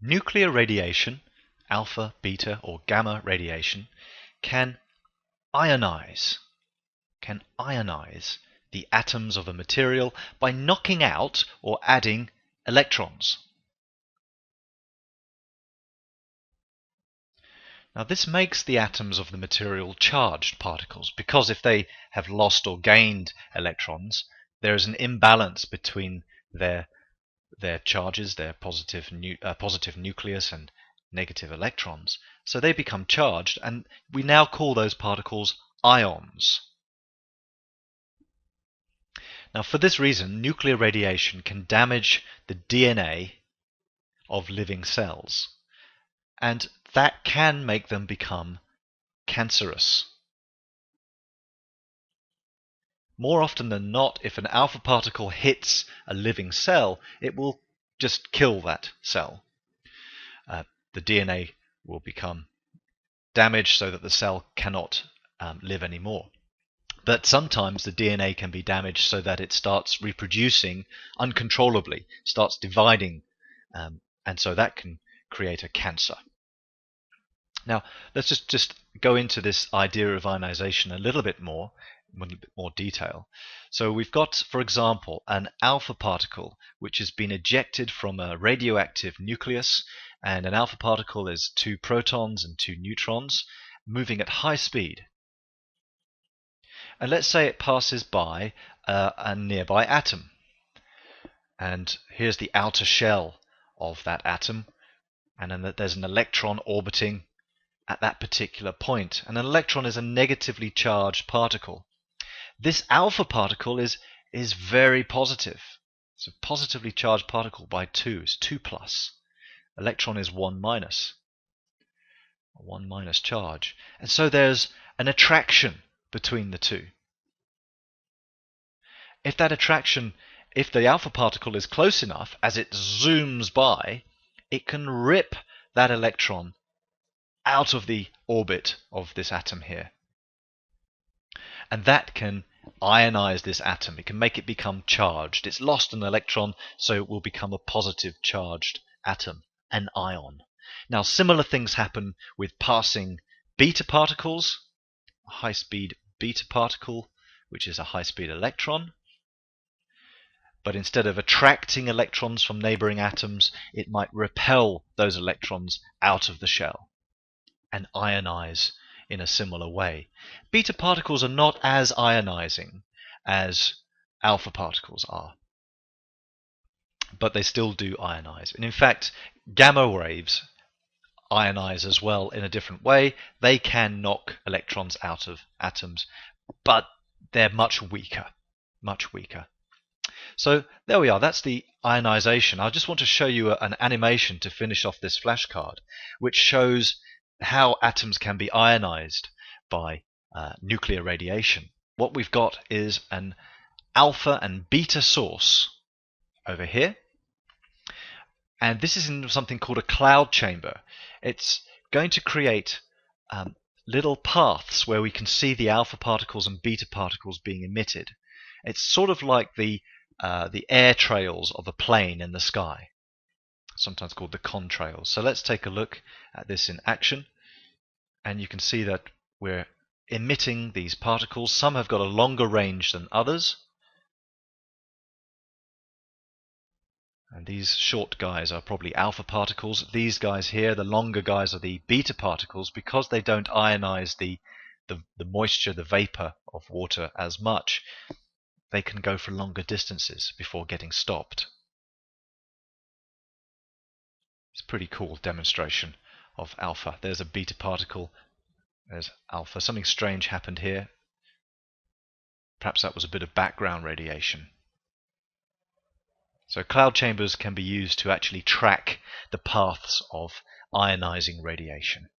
Nuclear radiation, alpha, beta, or gamma radiation, can ionize the atoms of a material by knocking out or adding electrons. Now this makes the atoms of the material charged particles, because if they have lost or gained electrons, there is an imbalance between their charges, their positive nucleus and negative electrons. So they become charged, and we now call those particles ions. Now for this reason, nuclear radiation can damage the DNA of living cells, and that can make them become cancerous. More often than not, if an alpha particle hits a living cell, it will just kill that cell. The DNA will become damaged so that the cell cannot live anymore. But sometimes the DNA can be damaged so that it starts reproducing uncontrollably, starts dividing, and so that can create a cancer. Now, let's just go into this idea of ionization a little bit more detail. So we've got, for example, an alpha particle which has been ejected from a radioactive nucleus, and an alpha particle is 2 protons and 2 neutrons moving at high speed. And let's say it passes by a nearby atom, and here's the outer shell of that atom, and then there's an electron orbiting at that particular point, and an electron is a negatively charged particle. This alpha particle is very positive. It's a positively charged particle by 2. It's 2 plus. Electron is 1 minus. A 1 minus charge. And so there's an attraction between the two. If the alpha particle is close enough, as it zooms by, it can rip that electron out of the orbit of this atom here. And that can ionize this atom. It can make it become charged. It's lost an electron, so it will become a positive charged atom, an ion. Now, similar things happen with passing beta particles, a high-speed beta particle, which is a high-speed electron. But instead of attracting electrons from neighboring atoms, it might repel those electrons out of the shell and ionize in a similar way. Beta particles are not as ionizing as alpha particles are, but they still do ionize. And in fact, gamma waves ionize as well in a different way. They can knock electrons out of atoms, but they're much weaker. So there we are, that's the ionization. I just want to show you an animation to finish off this flashcard, which shows how atoms can be ionized by nuclear radiation. What we've got is an alpha and beta source over here, and this is in something called a cloud chamber. It's going to create little paths where we can see the alpha particles and beta particles being emitted. It's sort of like the air trails of a plane in the sky, sometimes called the contrails. So let's take a look at this in action, and you can see that we're emitting these particles. Some have got a longer range than others, and these short guys are probably alpha particles. These guys here, the longer guys, are the beta particles, because they don't ionize the moisture, the vapor of water as much. They can go for longer distances before getting stopped. It's a pretty cool demonstration of alpha. There's a beta particle, there's alpha. Something strange happened here. Perhaps that was a bit of background radiation. So cloud chambers can be used to actually track the paths of ionizing radiation.